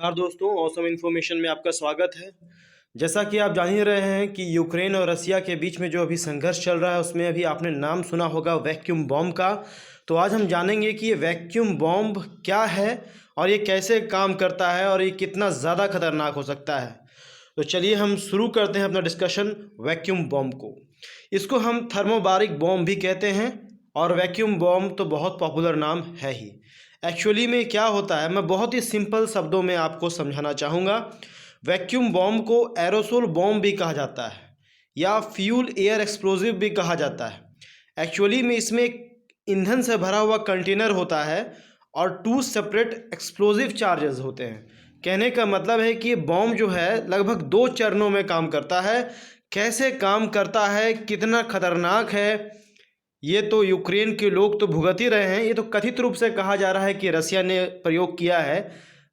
नमस्कार दोस्तों, awesome information में आपका स्वागत है। जैसा कि आप जान ही रहे हैं कि यूक्रेन और रसिया के बीच में जो अभी संघर्ष चल रहा है उसमें अभी आपने नाम सुना होगा वैक्यूम बॉम्ब का। तो आज हम जानेंगे कि ये वैक्यूम बॉम्ब क्या है और ये कैसे काम करता है और ये कितना ज़्यादा खतरनाक हो सकता है। तो चलिए हम शुरू करते हैं अपना डिस्कशन वैक्यूम बॉम्ब को। इसको हम थर्मोबारिक बॉम्ब भी कहते हैं और वैक्यूम बॉम्ब तो बहुत पॉपुलर नाम है ही। एक्चुअली में क्या होता है, मैं बहुत ही सिंपल शब्दों में आपको समझाना चाहूँगा। वैक्यूम बॉम्ब को एरोसोल बॉम्ब भी कहा जाता है या फ्यूल एयर एक्सप्लोजिव भी कहा जाता है। एक्चुअली में इसमें एक ईंधन से भरा हुआ कंटेनर होता है और टू सेपरेट एक्सप्लोजिव चार्जेस होते हैं। कहने का मतलब है कि ये बॉम्ब जो है लगभग 2 चरणों में काम करता है। कैसे काम करता है, कितना खतरनाक है, ये तो यूक्रेन के लोग तो भुगत ही रहे हैं। ये तो कथित रूप से कहा जा रहा है कि रसिया ने प्रयोग किया है।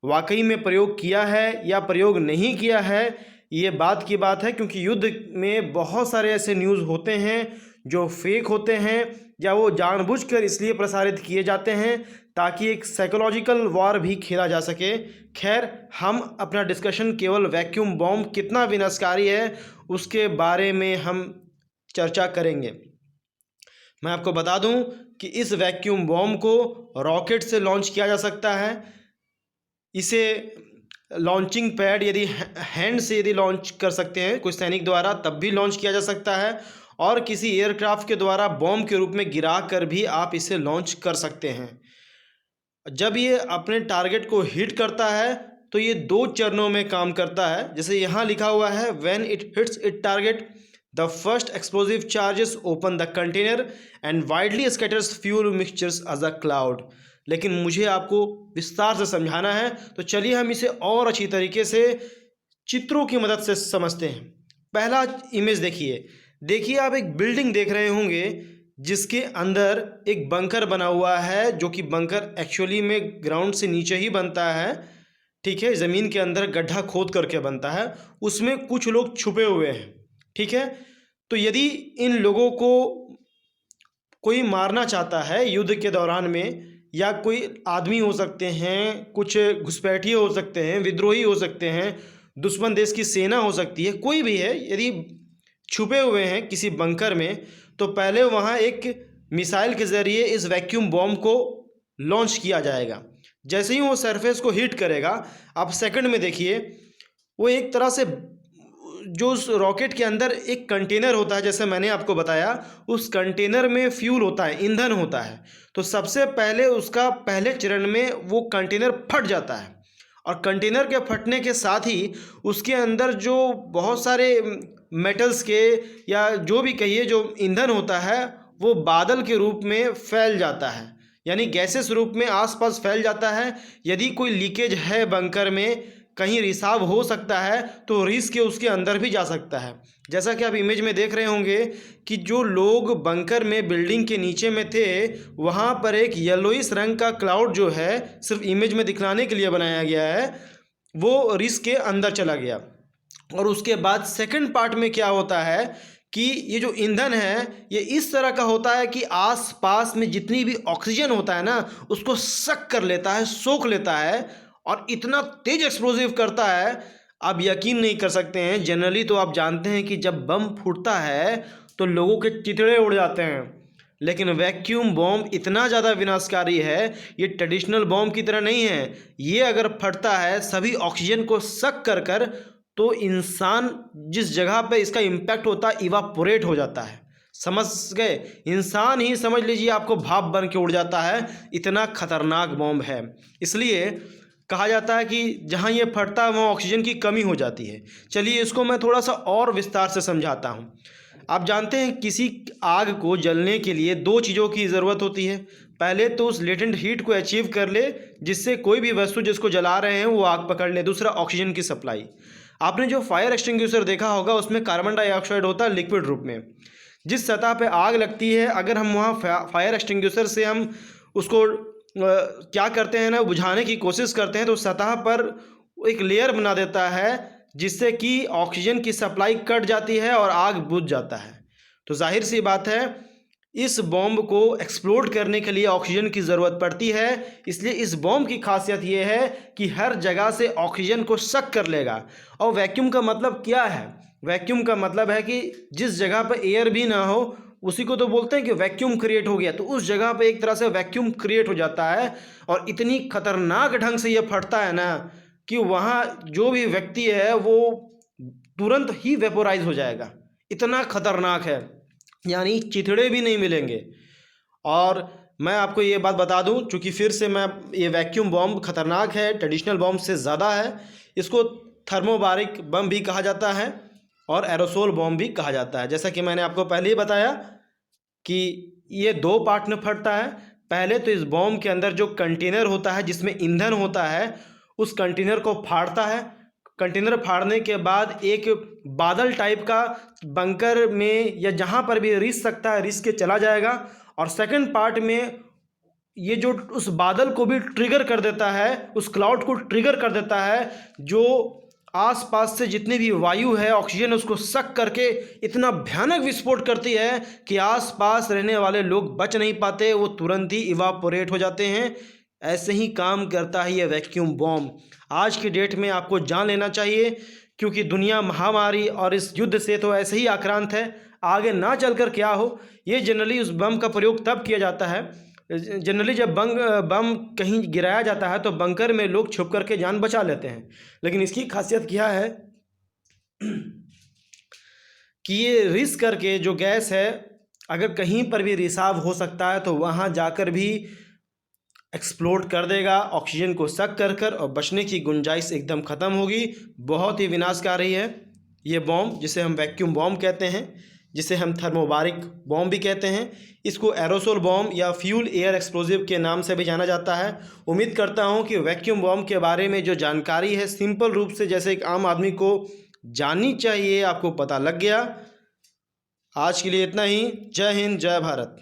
वाकई में प्रयोग किया है या प्रयोग नहीं किया है, ये बात की बात है, क्योंकि युद्ध में बहुत सारे ऐसे न्यूज़ होते हैं जो फेक होते हैं या वो जानबूझकर इसलिए प्रसारित किए जाते हैं ताकि एक साइकोलॉजिकल वॉर भी खेला जा सके। खैर, हम अपना डिस्कशन केवल वैक्यूम बॉम्ब कितना विनाशकारी है उसके बारे में हम चर्चा करेंगे। मैं आपको बता दूं कि इस वैक्यूम बॉम्ब को रॉकेट से लॉन्च किया जा सकता है। इसे लॉन्चिंग पैड यदि हैंड से यदि लॉन्च कर सकते हैं कोई सैनिक द्वारा, तब भी लॉन्च किया जा सकता है, और किसी एयरक्राफ्ट के द्वारा बॉम्ब के रूप में गिरा कर भी आप इसे लॉन्च कर सकते हैं। जब ये अपने टारगेट को हिट करता है तो ये 2 चरणों में काम करता है। जैसे यहाँ लिखा हुआ है, when it hits it target the first explosive charges open the container and widely scatters fuel mixtures as a cloud. लेकिन मुझे आपको विस्तार से समझाना है, तो चलिए हम इसे और अच्छी तरीके से चित्रों की मदद से समझते हैं। पहला इमेज देखिए आप एक बिल्डिंग देख रहे होंगे जिसके अंदर एक बंकर बना हुआ है, जो कि बंकर एक्चुअली में ग्राउंड से नीचे ही बनता है। ठीक है, ज़मीन के अंदर गड्ढा खोद करके बनता है, उसमें कुछ लोग छुपे हुए हैं। ठीक है, तो यदि इन लोगों को कोई मारना चाहता है युद्ध के दौरान में, या कोई आदमी हो सकते हैं, कुछ घुसपैठिए हो सकते हैं, विद्रोही हो सकते हैं, दुश्मन देश की सेना हो सकती है, कोई भी है, यदि छुपे हुए हैं किसी बंकर में, तो पहले वहाँ एक मिसाइल के ज़रिए इस वैक्यूम बॉम्ब को लॉन्च किया जाएगा। जैसे ही वो सरफेस को हिट करेगा, आप सेकंड में देखिए, वो एक तरह से जो उस रॉकेट के अंदर एक कंटेनर होता है, जैसे मैंने आपको बताया, उस कंटेनर में फ्यूल होता है, ईंधन होता है। तो सबसे पहले उसका पहले चरण में वो कंटेनर फट जाता है, और कंटेनर के फटने के साथ ही उसके अंदर जो बहुत सारे मेटल्स के, या जो भी कहिए, जो ईंधन होता है, वो बादल के रूप में फैल जाता है, यानी गैसेस रूप में आसपास फैल जाता है। यदि कोई लीकेज है बंकर में, कहीं रिसाव हो सकता है, तो रिस्क के उसके अंदर भी जा सकता है। जैसा कि आप इमेज में देख रहे होंगे कि जो लोग बंकर में बिल्डिंग के नीचे में थे, वहाँ पर एक येलोइश रंग का क्लाउड जो है, सिर्फ इमेज में दिखलाने के लिए बनाया गया है, वो रिस्क के अंदर चला गया। और उसके बाद सेकंड पार्ट में क्या होता है कि ये जो ईंधन है ये इस तरह का होता है कि आस पास में जितनी भी ऑक्सीजन होता है ना, उसको सक कर लेता है, सोख लेता है, और इतना तेज एक्सप्लोजिव करता है, आप यकीन नहीं कर सकते हैं। जनरली तो आप जानते हैं कि जब बम फूटता है तो लोगों के चिथड़े उड़ जाते हैं, लेकिन वैक्यूम बॉम्ब इतना ज़्यादा विनाशकारी है, ये ट्रेडिशनल बॉम्ब की तरह नहीं है। ये अगर फटता है सभी ऑक्सीजन को सक कर कर, तो इंसान जिस जगह पे इसका इम्पैक्ट होता है इवापोरेट हो जाता है। समझ गए? इंसान ही समझ लीजिए आपको भाप बन के उड़ जाता है, इतना खतरनाक बॉम्ब है। इसलिए कहा जाता है कि जहाँ ये फटता है वहाँ ऑक्सीजन की कमी हो जाती है। चलिए इसको मैं थोड़ा सा और विस्तार से समझाता हूँ। आप जानते हैं किसी आग को जलने के लिए 2 चीज़ों की ज़रूरत होती है। पहले तो उस लेटेंट हीट को अचीव कर ले, जिससे कोई भी वस्तु जिसको जला रहे हैं वो आग पकड़ ले। दूसरा, ऑक्सीजन की सप्लाई। आपने जो फायर एक्सटिंग्विशर देखा होगा उसमें कार्बन डाइऑक्साइड होता है लिक्विड रूप में। जिस सतह पे आग लगती है, अगर हम वहाँ फायर एक्सटिंग्विशर से हम उसको क्या करते हैं ना, बुझाने की कोशिश करते हैं, तो सतह पर एक लेयर बना देता है जिससे कि ऑक्सीजन की सप्लाई कट जाती है और आग बुझ जाता है। तो जाहिर सी बात है इस बॉम्ब को एक्सप्लोड करने के लिए ऑक्सीजन की ज़रूरत पड़ती है। इसलिए इस बॉम्ब की खासियत ये है कि हर जगह से ऑक्सीजन को सक कर लेगा। और वैक्यूम का मतलब क्या है? वैक्यूम का मतलब है कि जिस जगह पर एयर भी ना हो उसी को तो बोलते हैं कि वैक्यूम क्रिएट हो गया। तो उस जगह पे एक तरह से वैक्यूम क्रिएट हो जाता है और इतनी खतरनाक ढंग से ये फटता है ना कि वहाँ जो भी व्यक्ति है वो तुरंत ही वेपोराइज हो जाएगा। इतना खतरनाक है, यानी चिथड़े भी नहीं मिलेंगे। और मैं आपको ये बात बता दूं, चूँकि फिर से मैं ये वैक्यूम बॉम्ब खतरनाक है, ट्रेडिशनल बॉम्ब से ज़्यादा है। इसको थर्मोबारिक बम भी कहा जाता है और एरोसोल बॉम्ब भी कहा जाता है। जैसा कि मैंने आपको पहले ही बताया कि ये दो पार्ट में फटता है। पहले तो इस बॉम्ब के अंदर जो कंटेनर होता है जिसमें ईंधन होता है, उस कंटेनर को फाड़ता है। कंटेनर फाड़ने के बाद एक बादल टाइप का बंकर में या जहाँ पर भी रिस सकता है, रिस के चला जाएगा। और सेकंड पार्ट में ये जो उस बादल को भी ट्रिगर कर देता है, उस क्लाउड को ट्रिगर कर देता है, जो आसपास से जितनी भी वायु है, ऑक्सीजन, उसको सक करके इतना भयानक विस्फोट करती है कि आसपास रहने वाले लोग बच नहीं पाते, वो तुरंत ही इवापोरेट हो जाते हैं। ऐसे ही काम करता है ये वैक्यूम बॉम्ब। आज की डेट में आपको जान लेना चाहिए, क्योंकि दुनिया महामारी और इस युद्ध से तो ऐसे ही आक्रांत है। आगे ना चलकर क्या हो, ये जनरली उस बम का प्रयोग तब किया जाता है, जनरली जब बम कहीं गिराया जाता है तो बंकर में लोग छुप करके जान बचा लेते हैं। लेकिन इसकी खासियत क्या है कि ये रिस करके जो गैस है, अगर कहीं पर भी रिसाव हो सकता है तो वहाँ जाकर भी एक्सप्लोड कर देगा, ऑक्सीजन को सक कर कर, और बचने की गुंजाइश एकदम ख़त्म होगी। बहुत ही विनाशकारी है ये बॉम्ब, जिसे हम वैक्यूम बॉम्ब कहते हैं, जिसे हम थर्मोबारिक बॉम्ब भी कहते हैं। इसको एरोसोल बॉम्ब या फ्यूल एयर एक्सप्लोजिव के नाम से भी जाना जाता है। उम्मीद करता हूँ कि वैक्यूम बॉम्ब के बारे में जो जानकारी है सिंपल रूप से जैसे एक आम आदमी को जाननी चाहिए, आपको पता लग गया। आज के लिए इतना ही। जय हिंद, जय भारत।